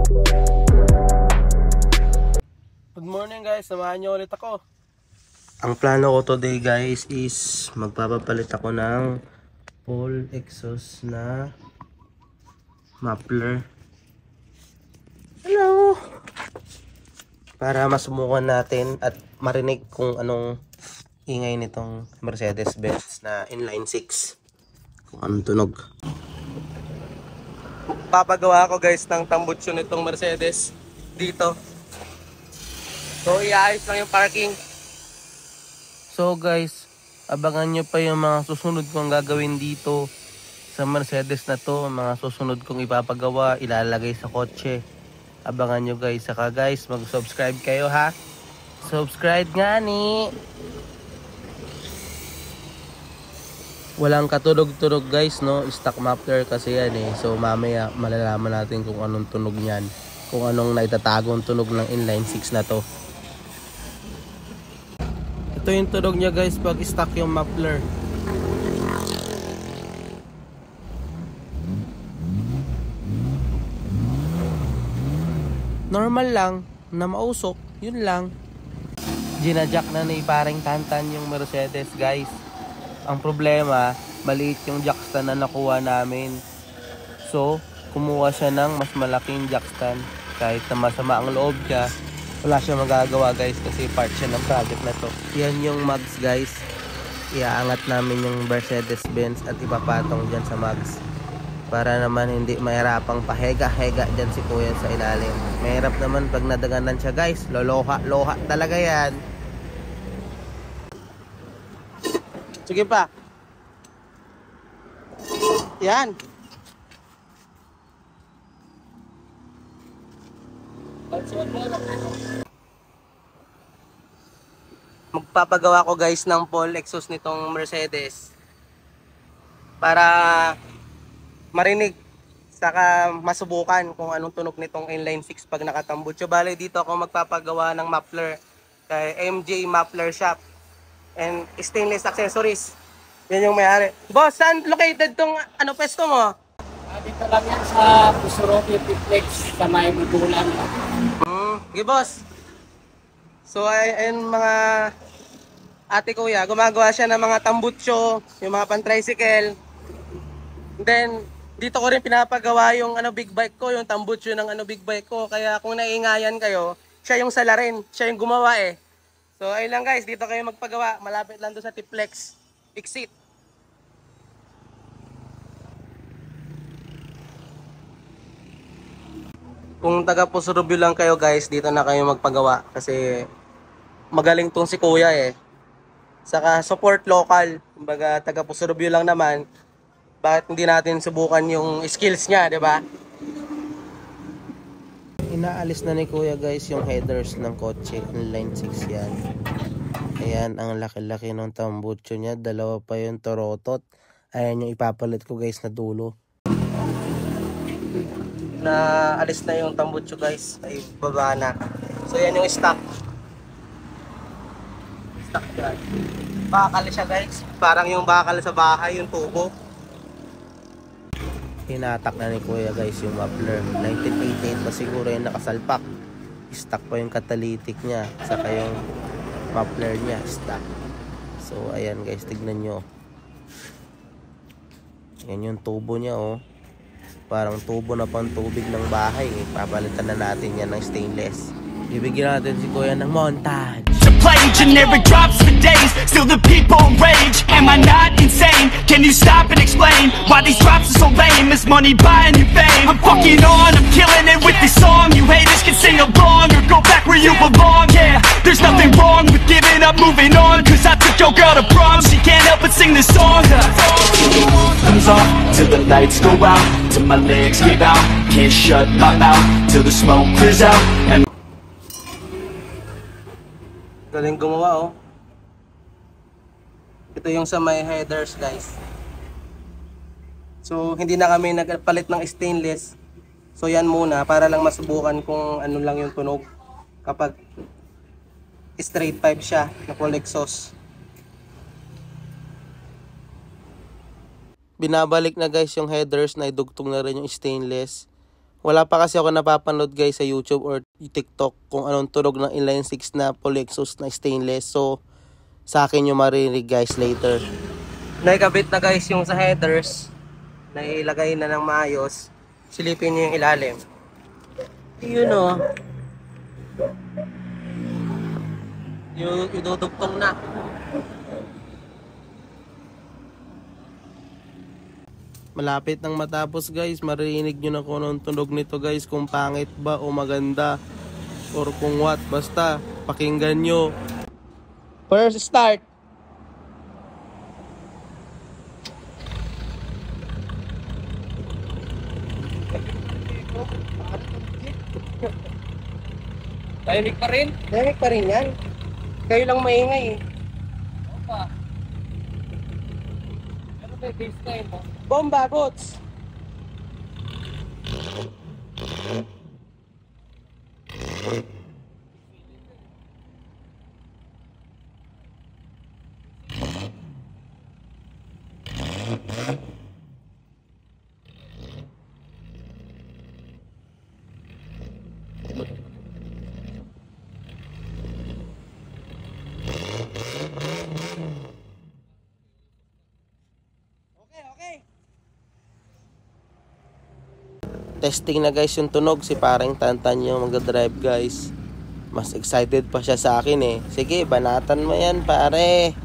Good morning guys, samahan niyo ulit ako. Ang plano ko today guys is magpapapalit ako ng full exhaust na muffler. Hello! Para masubukan natin at marinig kung anong ingay nitong Mercedes-Benz na inline 6. Kung anong tunog. Papagawa ko guys ng tambutso nitong Mercedes dito. So iayos lang yung parking. So guys, abangan nyo pa yung mga susunod kong gagawin dito sa Mercedes na to. Mga susunod kong ipapagawa, ilalagay sa kotse. Abangan nyo guys. Saka guys, mag-subscribe kayo ha. Subscribe nga ni. Walang katulog-tulog guys, no? Stock muffler kasi yan eh. So mamaya malalaman natin kung anong tunog niyan. Kung anong naitatagong tunog ng inline 6 na to. Ito yung tunog niya guys pag stock yung muffler. Normal lang na mausok, yun lang. Ginajak na ni paring Tantan yung Mercedes guys. Ang problema, maliit yung jackstand na nakuha namin. So, kumuha siya ng mas malaking jackstand. Kahit na masama ang loob niya, wala siya magagawa guys kasi part siya ng project na to. Yan yung mugs guys. Iaangat namin yung Mercedes-Benz at ipapatong dyan sa mugs. Para naman hindi mahirapang pahega-hega dyan si kuya sa ilalim. Mahirap naman pag nadaganan siya guys. Loloha talaga yan. Sige pa. Yan. Magpapagawa ko guys ng full exhaust nitong Mercedes para marinig saka masubukan kung anong tunog nitong inline 6 pag nakatambutso. Bale dito ako magpapagawa ng muffler kay MJ Muffler Shop and Stainless Accessories. Yan yung may-ari. Boss, saan located tong pwesto mo? Dito lang yan sa Pusuropi Triplex sa may Budulan. Okay boss. So ayun mga ate kuya, gumagawa siya ng mga tambutso, yung mga pan-tricycle. Then dito ko rin pinapagawa yung big bike ko, yung tambutso ng big bike ko. Kaya kung naiingayan kayo, siya yung salarin, siya yung gumawa eh. So ayun lang guys, dito kayo magpagawa, malapit lang doon sa Triplex. Exit. Kung taga Pusurubyo lang kayo guys, dito na kayo magpagawa kasi magaling tong si kuya eh. Saka support local, kumbaga taga Pusurubyo lang naman, bakit hindi natin subukan yung skills niya, di ba? Inaalis na ni kuya guys yung headers ng kotse, inline 6 yan. Ayan, ang laki-laki ng tambutso niya, dalawa pa yung torotot. Ayan yung ipapalit ko guys na dulo. Na alis na yung tambutso guys, ay baba na. So yan yung stock yan. Bakal siya guys, parang yung bakal sa bahay, yung tubo. Hinatak na ni kuya guys yung muffler. 1988 pa siguro yung nakasalpak. Stock pa yung catalytic niya, saka yung muffler niya stock. So ayan guys, tignan nyo. Yan yung tubo niya oh. Parang tubo na pang tubig ng bahay eh. Papalitan na natin yan ng stainless. Bibigyan natin si kuya ng montage. To play generic drops for days, still the people rage. Am I not insane? Can you stop and explain why these drops are so lame? Is money buying you fame? I'm fucking on, I'm killing it with this song. You haters can sing along or go back where you belong. Yeah, there's nothing wrong with giving up, moving on. Cause I took your girl to prom, she can't help but sing this song. Comes on till the lights go out, till my legs give out. Can't shut my mouth till the smoke clears out. And Galing gumawa oh. Ito yung sa may headers guys. So hindi na kami nagpalit ng stainless. So yan muna para lang masubukan kung ano lang yung tunog kapag straight pipe siya na full exhaust. Binabalik na guys yung headers na idugtong na rin yung stainless. Wala pa kasi ako napapanood guys sa YouTube or TikTok kung anong tunog ng inline 6 na full exhaust na stainless. So sa akin yung marinig guys later. Naikabit na guys yung sa headers. Nailagay na ng maayos. Silipin nyo yung ilalim. Yun o. Yung idudugtong na. Malapit nang matapos guys, marinig nyo na kung anong tunog nito guys, kung pangit ba o maganda or kung what, basta pakinggan nyo. First start. Tahimik pa rin. Dahil pa rin yan. Kayo lang maingay eh. Opa. Pero may baseline mo. Bomba, bots! Okay. Testing na guys yung tunog, si parang Tantan yung magdadrive guys. Mas excited pa siya sa akin eh. Sige, banatan mo yan pare.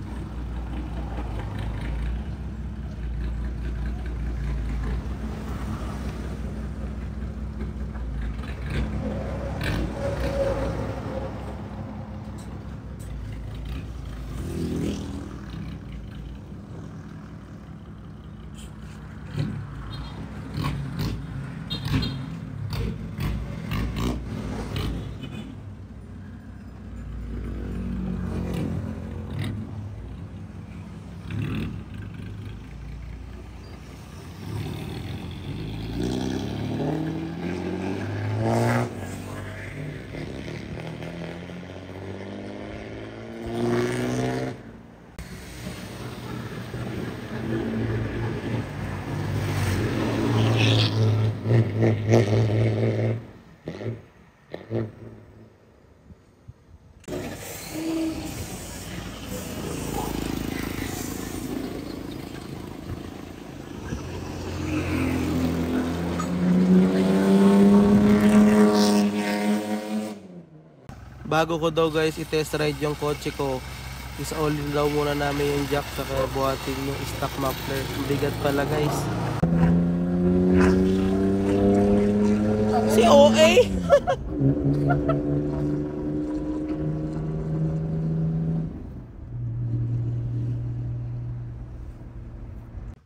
Bago ko daw guys i-test ride yung kotse ko, isa-all-in daw muna namin yung jack saka buhatin yung stock muffler. Bigat pala guys. Si OA!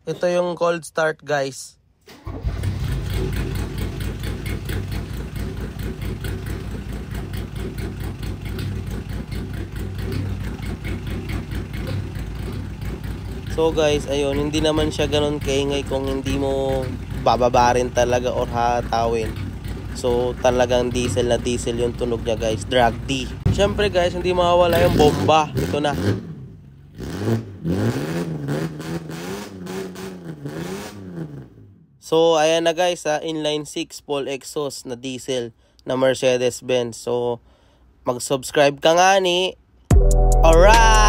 Ito yung cold start guys. So guys, ayun, hindi naman siya ganun kaingay kung hindi mo bababarin talaga or hatawin. So talagang diesel na diesel yung tunog niya guys, drag D. Syempre guys, hindi mawawala yung bomba. Ito na. So ayan na guys, inline 6 full exhaust na diesel na Mercedes-Benz. So mag-subscribe ka nga ni. Alright!